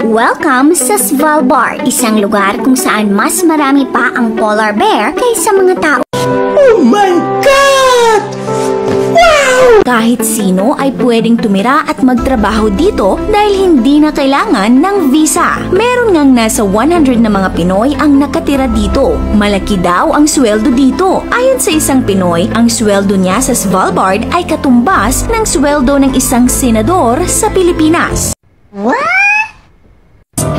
Welcome sa Svalbard, isang lugar kung saan mas marami pa ang polar bear kaysa mga tao. Oh my God! Wow! Kahit sino ay pwedeng tumira at magtrabaho dito dahil hindi na kailangan ng visa. Meron ngang nasa 100 na mga Pinoy ang nakatira dito. Malaki daw ang sweldo dito. Ayon sa isang Pinoy, ang sweldo niya sa Svalbard ay katumbas ng sweldo ng isang senador sa Pilipinas. What?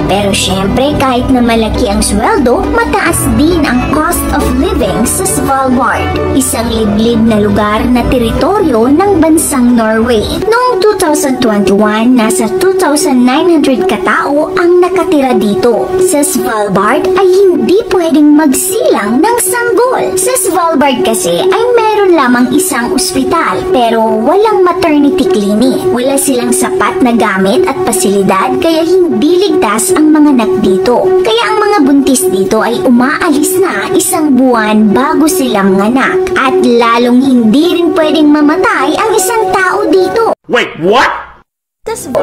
Pero syempre, kahit na malaki ang sweldo, mataas din ang cost of living sa Svalbard, isang liblib na lugar na teritoryo ng bansang Norway. Noong 2021, nasa 2,900 katao ang nakatira dito. Sa Svalbard ay hindi pwedeng magsilang ng sanggol. Sa Svalbard kasi ay meron lamang isang ospital pero walang maternity clinic. Wala silang sapat na gamit at pasilidad kaya hindi ligtas ang mga anak dito. Kaya ang mga buntis dito ay umaalis na isang buwan bago silang nganak. At lalong hindi rin pwedeng mamatay ang isang tao dito. Wait, what?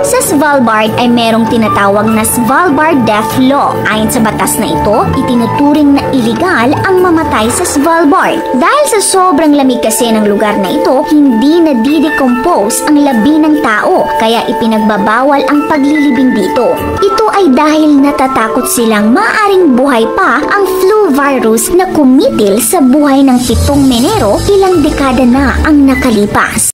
Sa Svalbard ay merong tinatawag na Svalbard Death Law. Ayon sa batas na ito, itinuturing na iligal ang mamatay sa Svalbard. Dahil sa sobrang lamig kasi ng lugar na ito, hindi na didecompose ang labi ng tao, kaya ipinagbabawal ang paglilibing dito. Ito ay dahil natatakot silang maaaring buhay pa ang flu virus na kumitil sa buhay ng 7 Menero ilang dekada na ang nakalipas.